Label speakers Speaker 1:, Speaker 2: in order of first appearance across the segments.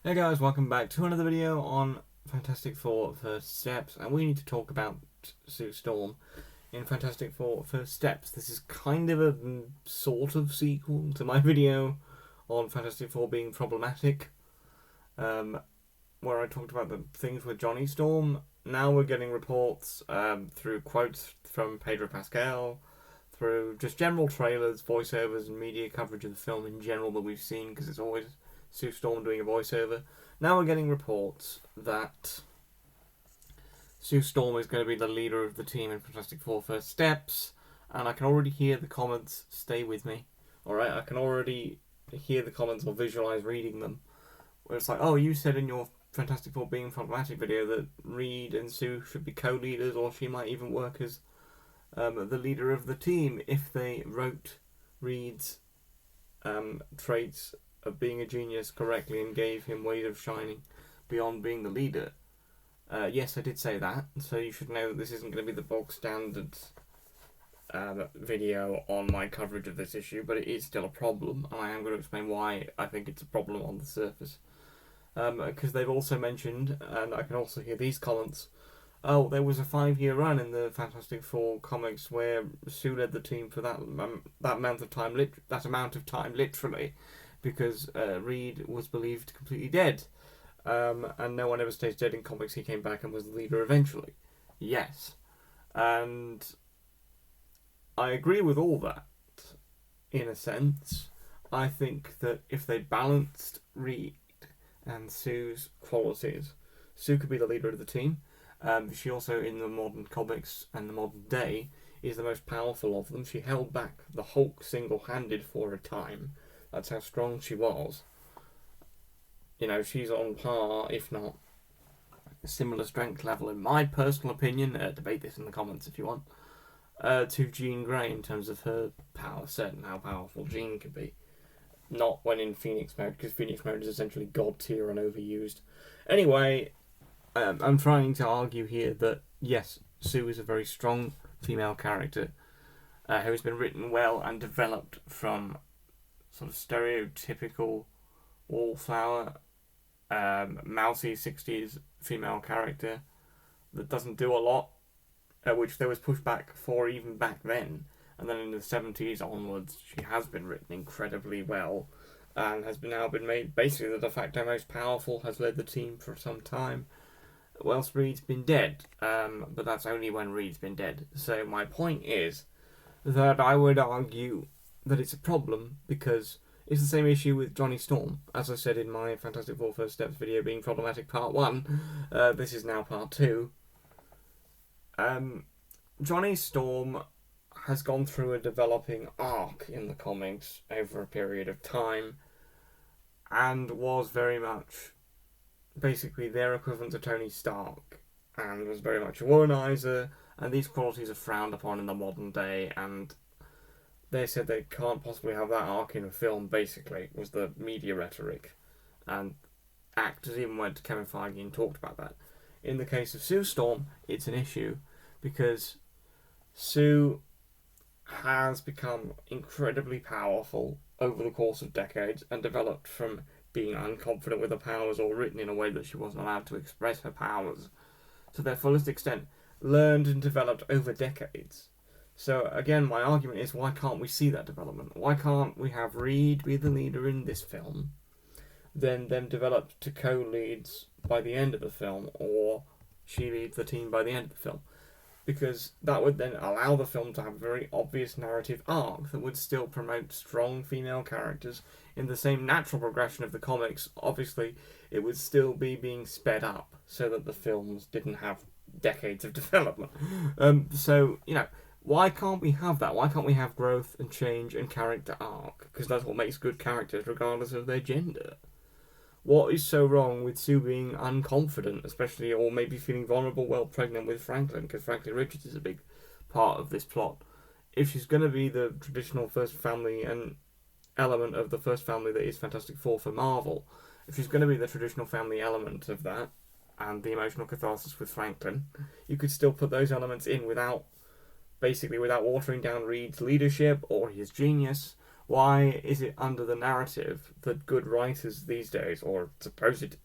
Speaker 1: Hey guys, welcome back to another video on Fantastic Four First Steps, and we need to talk about Sue Storm in Fantastic Four First Steps. This is kind of a sort of sequel to my video on Fantastic Four being problematic, where I talked about the things with Johnny Storm. Now we're getting reports through quotes from Pedro Pascal, through just general trailers, voiceovers, and media coverage of the film in general that we've seen, because it's always Sue Storm doing a voiceover. Now we're getting reports that Sue Storm is going to be the leader of the team in Fantastic Four First Steps, and I can already hear the comments. Stay with me, alright? I can already hear the comments or visualize reading them, where it's like, oh, you said in your Fantastic Four being problematic video that Reed and Sue should be co-leaders, or she might even work as the leader of the team if they wrote Reed's traits of being a genius correctly and gave him ways of shining beyond being the leader. Yes, I did say that, so you should know that this isn't going to be the bog standard video on my coverage of this issue, but it is still a problem, and I am going to explain why I think it's a problem on the surface. Because they've also mentioned, and I can also hear these comments, oh, there was a 5-year run in the Fantastic Four comics where Sue led the team for that amount of time, literally, because Reed was believed completely dead, and no one ever stays dead in comics. He came back and was the leader eventually. Yes, and I agree with all that. In a sense, I think that if they balanced Reed and Sue's qualities, Sue could be the leader of the team. She also, in the modern comics and the modern day, is the most powerful of them. She held back the Hulk single-handed for a time. That's how strong she was. You know, she's on par, if not a similar strength level, in my personal opinion, debate this in the comments if you want, to Jean Grey in terms of her power set and how powerful Jean can be. Not when in Phoenix mode, because Phoenix mode is essentially god tier and overused. Anyway, I'm trying to argue here that, yes, Sue is a very strong female character who has been written well and developed from sort of stereotypical wallflower, mousy 60s female character that doesn't do a lot, which there was pushback for even back then. And then in the 70s onwards, she has been written incredibly well and has now been made basically the de facto most powerful, has led the team for some time, whilst Reed's been dead. But that's only when Reed's been dead. So my point is that I would argue that it's a problem because it's the same issue with Johnny Storm. As I said in my Fantastic Four First Steps video being problematic part 1, this is now part 2. Johnny Storm has gone through a developing arc in the comics over a period of time and was very much basically their equivalent to Tony Stark and was very much a womanizer, and these qualities are frowned upon in the modern day, and they said they can't possibly have that arc in a film, basically, was the media rhetoric. And actors even went to Kevin Feige and talked about that. In the case of Sue Storm, it's an issue because Sue has become incredibly powerful over the course of decades and developed from being unconfident with her powers or written in a way that she wasn't allowed to express her powers to their fullest extent, learned and developed over decades. So again, my argument is, why can't we see that development? Why can't we have Reed be the leader in this film, then them develop to co-leads by the end of the film, or she leads the team by the end of the film? Because that would then allow the film to have a very obvious narrative arc that would still promote strong female characters in the same natural progression of the comics. Obviously, it would still be being sped up so that the films didn't have decades of development. So, you know, why can't we have that? Why can't we have growth and change and character arc? Because that's what makes good characters, regardless of their gender. What is so wrong with Sue being unconfident, especially, or maybe feeling vulnerable while pregnant with Franklin? Because Franklin Richards is a big part of this plot. If she's going to be the traditional first family and element of the first family that is Fantastic Four for Marvel, if she's going to be the traditional family element of that, and the emotional catharsis with Franklin, you could still put those elements in without watering down Reed's leadership or his genius, Why is it under the narrative that good writers these days, or supposed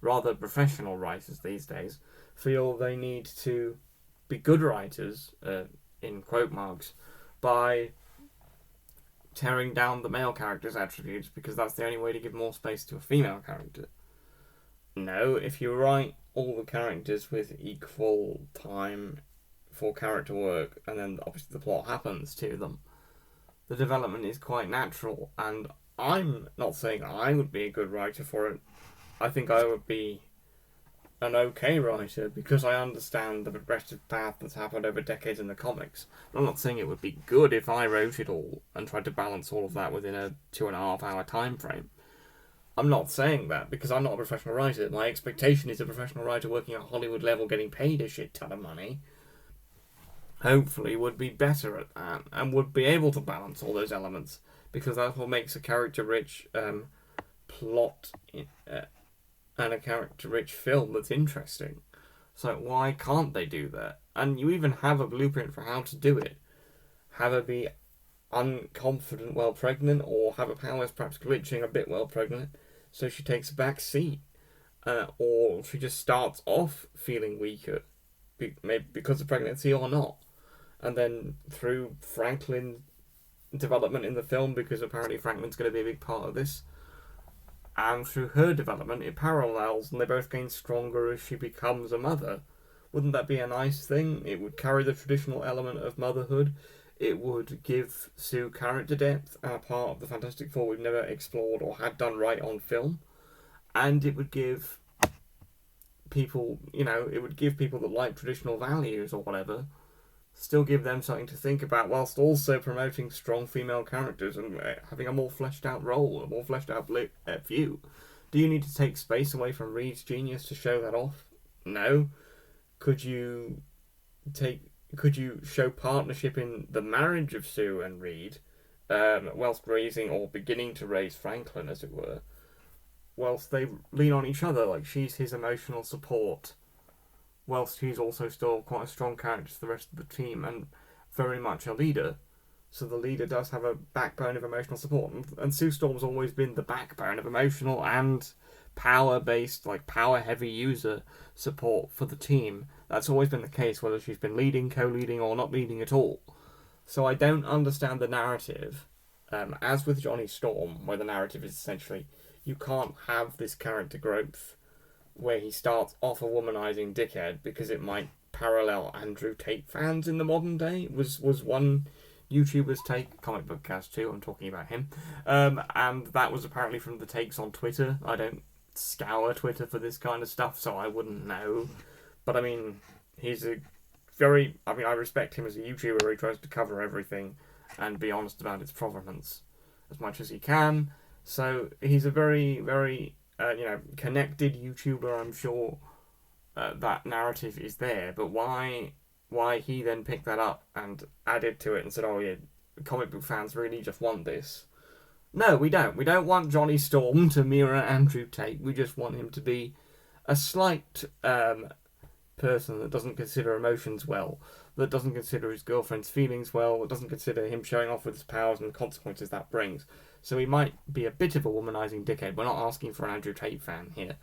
Speaker 1: rather professional writers these days, feel they need to be good writers, in quote marks, by tearing down the male character's attributes because that's the only way to give more space to a female character? No, if you write all the characters with equal time for character work, and then obviously the plot happens to them, the development is quite natural, and I'm not saying I would be a good writer for it. I think I would be an okay writer because I understand the progressive path that's happened over decades in the comics. I'm not saying it would be good if I wrote it all and tried to balance all of that within a 2.5 hour time frame. I'm not saying that because I'm not a professional writer. My expectation is a professional writer working at Hollywood level getting paid a shit ton of money hopefully would be better at that and would be able to balance all those elements, because that's what makes a character-rich plot and a character-rich film that's interesting. So why can't they do that? And you even have a blueprint for how to do it. Have her be unconfident while pregnant, or have her powers perhaps glitching a bit while pregnant, so she takes a back seat. Or she just starts off feeling weaker, maybe because of pregnancy or not. And then through Franklin's development in the film, because apparently Franklin's going to be a big part of this, and through her development, it parallels, and they both gain stronger as she becomes a mother. Wouldn't that be a nice thing? It would carry the traditional element of motherhood. It would give Sue character depth, and a part of the Fantastic Four we've never explored or had done right on film. And it would give people, it would give people that like traditional values or whatever, still give them something to think about, whilst also promoting strong female characters and having a more fleshed out role, a more fleshed out view. Do you need to take space away from Reed's genius to show that off? No. Could you show partnership in the marriage of Sue and Reed, whilst raising or beginning to raise Franklin, as it were, whilst they lean on each other, like she's his emotional support, whilst he's also still quite a strong character to the rest of the team and very much a leader. So the leader does have a backbone of emotional support, and Sue Storm's always been the backbone of emotional and power-based, like power-heavy user support for the team. That's always been the case, whether she's been leading, co-leading, or not leading at all. So I don't understand the narrative, as with Johnny Storm, where the narrative is essentially you can't have this character growth where he starts off a womanizing dickhead because it might parallel Andrew Tate fans in the modern day, was one YouTuber's take. Comic Book Cast 2, I'm talking about him. And that was apparently from the takes on Twitter. I don't scour Twitter for this kind of stuff, so I wouldn't know. But I mean, he's I respect him as a YouTuber where he tries to cover everything and be honest about its provenance as much as he can. So he's a very, very connected YouTuber. I'm sure that narrative is there, but why he then picked that up and added to it and said, oh yeah, comic book fans really just want this. No, we don't. We don't want Johnny Storm to mirror Andrew Tate. We just want him to be a slight person that doesn't consider emotions well, that doesn't consider his girlfriend's feelings well, that doesn't consider him showing off with his powers and the consequences that brings. So he might be a bit of a womanizing dickhead. We're not asking for an Andrew Tate fan here.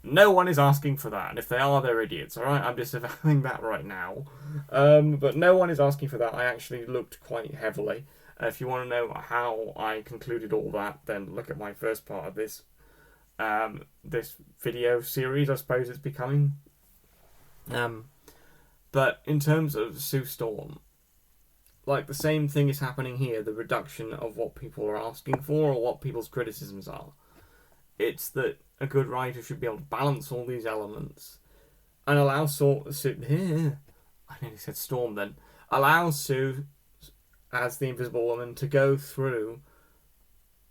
Speaker 1: No one is asking for that, and if they are, they're idiots, alright? I'm disavowing that right now. But no one is asking for that. I actually looked quite heavily. If you want to know how I concluded all that, then look at my first part of this video series, I suppose it's becoming. But in terms of Sue Storm, like the same thing is happening here, the reduction of what people are asking for or what people's criticisms are. It's that a good writer should be able to balance all these elements and allow Sue... I nearly said Storm then. Allow Sue, as the Invisible Woman, to go through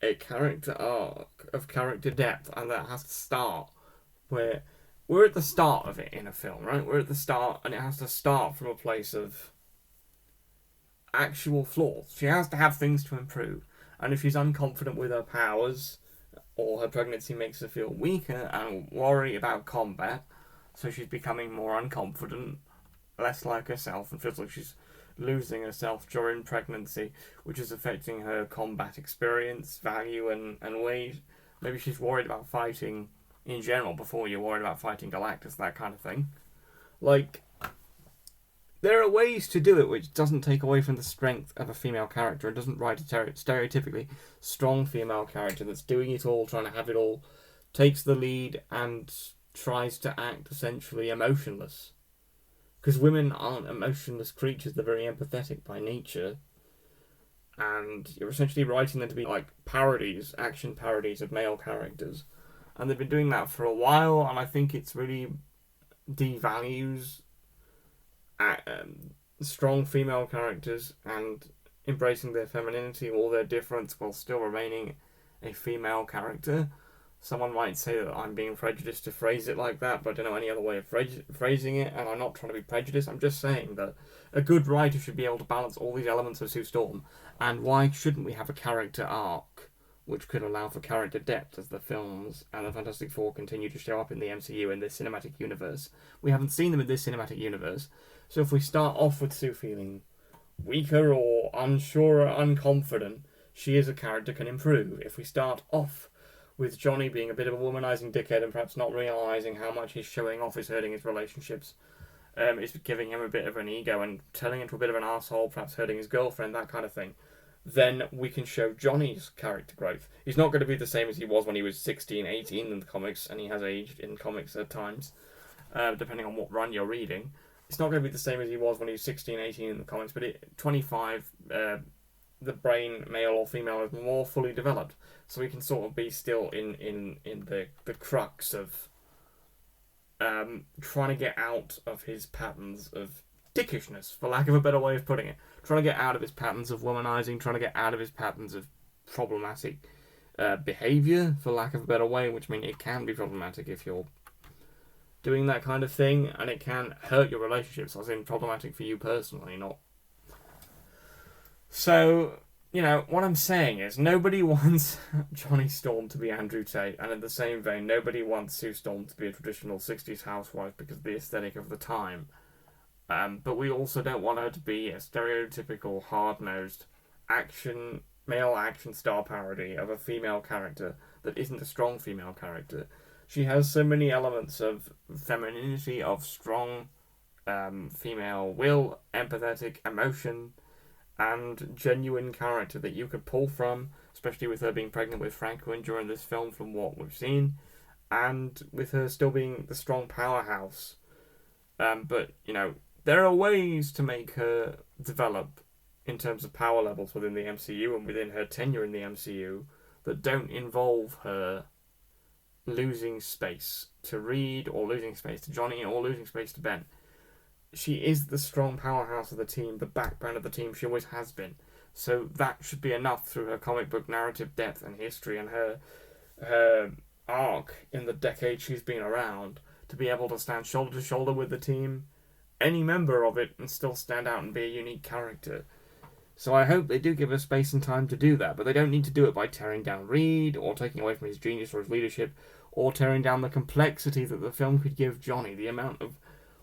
Speaker 1: a character arc of character depth, and that has to start where... We're at the start of it in a film, right? We're at the start, and it has to start from a place of actual flaws. She has to have things to improve. And if she's unconfident with her powers, or her pregnancy makes her feel weaker and worry about combat, so she's becoming more unconfident, less like herself, and feels like she's losing herself during pregnancy, which is affecting her combat experience, value, and weight. Maybe she's worried about fighting in general before you're worried about fighting Galactus, that kind of thing. Like, there are ways to do it which doesn't take away from the strength of a female character and doesn't write a stereotypically strong female character that's doing it all, trying to have it all, takes the lead and tries to act essentially emotionless. Because women aren't emotionless creatures, they're very empathetic by nature. And you're essentially writing them to be like parodies, action parodies of male characters. And they've been doing that for a while, and I think it's really devalues strong female characters and embracing their femininity or their difference while still remaining a female character. Someone might say that I'm being prejudiced to phrase it like that, but I don't know any other way of phrasing it, and I'm not trying to be prejudiced. I'm just saying that a good writer should be able to balance all these elements of Sue Storm, and why shouldn't we have a character arc which could allow for character depth as the films and the Fantastic Four continue to show up in the MCU in this cinematic universe? We haven't seen them in this cinematic universe, so if we start off with Sue feeling weaker or unsure or unconfident, she as a character can improve. If we start off with Johnny being a bit of a womanizing dickhead and perhaps not realizing how much his showing off is hurting his relationships, is giving him a bit of an ego and turning into a bit of an asshole, perhaps hurting his girlfriend, that kind of thing, then we can show Johnny's character growth. He's not going to be the same as he was when he was 16, 18 in the comics, and he has aged in comics at times, depending on what run you're reading. It's not going to be the same as he was when he was 16, 18 in the comics, but 25, the brain, male or female, is more fully developed. So we can sort of be still in the crux of trying to get out of his patterns of dickishness, for lack of a better way of putting it. Trying to get out of his patterns of womanizing, trying to get out of his patterns of problematic behaviour, for lack of a better way, which means it can be problematic if you're doing that kind of thing, and it can hurt your relationships, as in problematic for you personally, not. So, you know, what I'm saying is, nobody wants Johnny Storm to be Andrew Tate, and in the same vein, nobody wants Sue Storm to be a traditional 60s housewife because of the aesthetic of the time. But we also don't want her to be a stereotypical, hard-nosed male action star parody of a female character that isn't a strong female character. She has so many elements of femininity, of strong female will, empathetic emotion, and genuine character that you could pull from, especially with her being pregnant with Franklin during this film from what we've seen, and with her still being the strong powerhouse. But, you know, there are ways to make her develop in terms of power levels within the MCU and within her tenure in the MCU that don't involve her losing space to Reed, or losing space to Johnny, or losing space to Ben. She is the strong powerhouse of the team, the backbone of the team. She always has been. So that should be enough through her comic book narrative depth and history and her arc in the decade she's been around to be able to stand shoulder to shoulder with the team, any member of it, and still stand out and be a unique character. So I hope they do give her space and time to do that, but they don't need to do it by tearing down Reed, or taking away from his genius or his leadership, or tearing down the complexity that the film could give Johnny. The amount of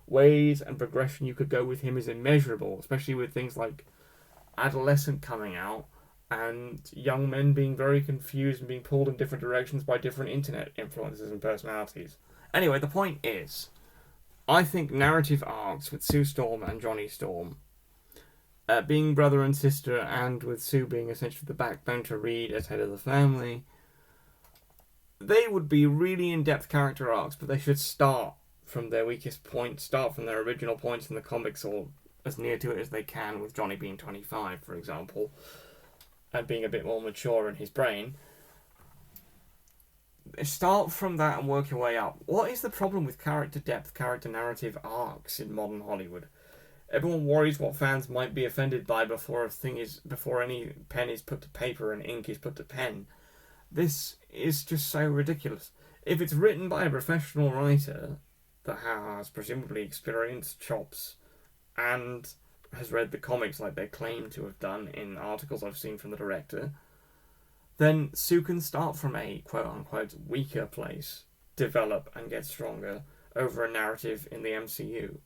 Speaker 1: ways and progression you could go with him is immeasurable, especially with things like adolescent coming out and young men being very confused and being pulled in different directions by different internet influences and personalities. Anyway, the point is, I think narrative arcs with Sue Storm and Johnny Storm, being brother and sister, and with Sue being essentially the backbone to Reed as head of the family, they would be really in-depth character arcs, but they should start from their weakest point, start from their original points in the comics, or as near to it as they can, with Johnny being 25, for example, and being a bit more mature in his brain. Start from that and work your way up. What is the problem with character depth, character narrative arcs in modern Hollywood? Everyone worries what fans might be offended by before any pen is put to paper and ink is put to pen. This is just so ridiculous. If it's written by a professional writer that has presumably experienced chops and has read the comics like they claim to have done in articles I've seen from the director, then Sue can start from a quote-unquote weaker place, develop and get stronger over a narrative in the MCU.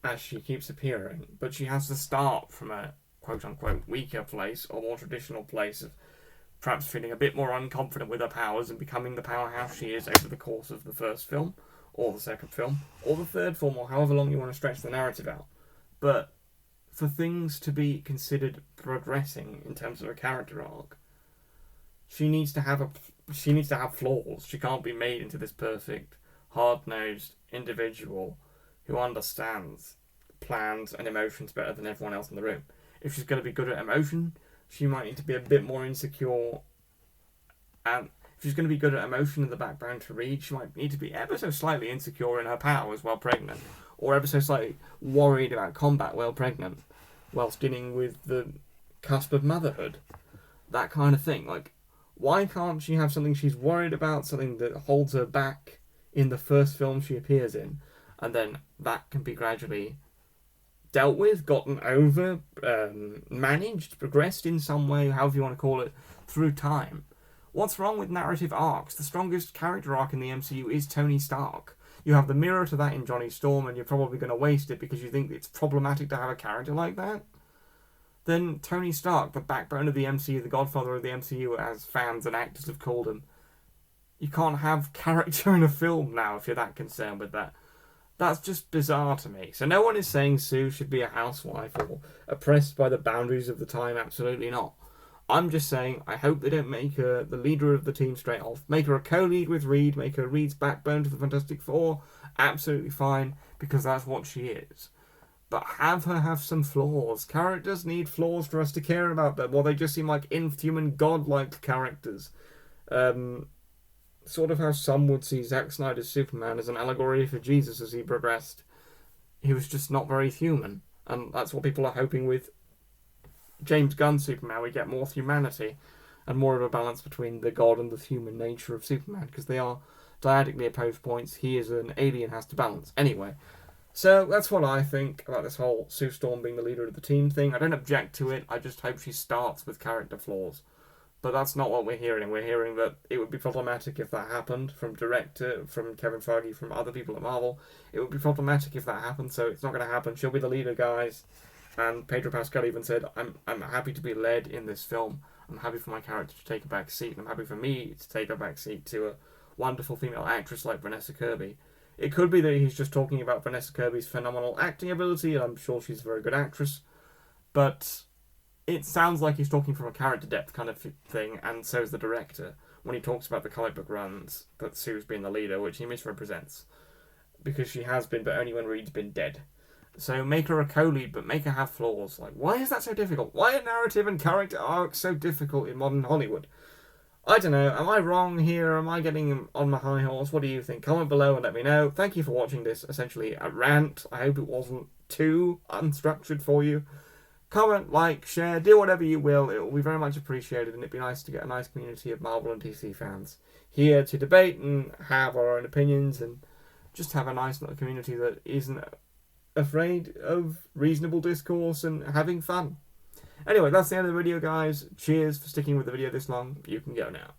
Speaker 1: as she keeps appearing, but she has to start from a quote-unquote weaker place or more traditional place of perhaps feeling a bit more unconfident with her powers and becoming the powerhouse she is over the course of the first film, or the second film, or the third film, or however long you want to stretch the narrative out. But for things to be considered progressing in terms of a character arc, she needs to have flaws. She can't be made into this perfect, hard-nosed individual who understands plans and emotions better than everyone else in the room. If she's going to be good at emotion, she might need to be a bit more insecure. And if she's going to be good at emotion in the background to read, she might need to be ever so slightly insecure in her powers while pregnant, or ever so slightly worried about combat while pregnant, whilst dealing with the cusp of motherhood. That kind of thing. Like, why can't she have something she's worried about, something that holds her back in the first film she appears in, and then that can be gradually dealt with, gotten over, managed, progressed in some way, however you want to call it, through time. What's wrong with narrative arcs? The strongest character arc in the MCU is Tony Stark. You have the mirror to that in Johnny Storm, and you're probably going to waste it because you think it's problematic to have a character like that? Then Tony Stark, the backbone of the MCU, the godfather of the MCU, as fans and actors have called him. You can't have character in a film now if you're that concerned with that. That's just bizarre to me. So no one is saying Sue should be a housewife or oppressed by the boundaries of the time. Absolutely not. I'm just saying I hope they don't make her the leader of the team straight off. Make her a co-lead with Reed. Make her Reed's backbone to the Fantastic Four. Absolutely fine, because that's what she is. But have her have some flaws. Characters need flaws for us to care about them, or they just seem like inhuman, godlike characters. Sort of how some would see Zack Snyder's Superman as an allegory for Jesus as he progressed. He was just not very human. And that's what people are hoping with James Gunn's Superman. We get more humanity and more of a balance between the god and the human nature of Superman, because they are diametrically opposed points. He is an alien, has to balance. Anyway, so that's what I think about this whole Sue Storm being the leader of the team thing. I don't object to it. I just hope she starts with character flaws. But that's not what we're hearing. We're hearing that it would be problematic if that happened from director, from Kevin Feige, from other people at Marvel. It would be problematic if that happened, so it's not going to happen. She'll be the leader, guys. And Pedro Pascal even said, I'm happy to be led in this film. I'm happy for my character to take a back seat. And I'm happy for me to take a back seat to a wonderful female actress like Vanessa Kirby. It could be that he's just talking about Vanessa Kirby's phenomenal acting ability, and I'm sure she's a very good actress. But it sounds like he's talking from a character depth kind of thing, and so is the director, when he talks about the comic book runs that Sue's been the leader, which he misrepresents. Because she has been, but only when Reed's been dead. So make her a co-lead, but make her have flaws. Like, why is that so difficult? Why are narrative and character arcs so difficult in modern Hollywood? I don't know. Am I wrong here? Am I getting on my high horse? What do you think? Comment below and let me know. Thank you for watching this, essentially a rant. I hope it wasn't too unstructured for you. Comment, like, share, do whatever you will. It will be very much appreciated, and it'd be nice to get a nice community of Marvel and DC fans here to debate and have our own opinions and just have a nice little community that isn't afraid of reasonable discourse and having fun. Anyway, that's the end of the video, guys. Cheers for sticking with the video this long. You can go now.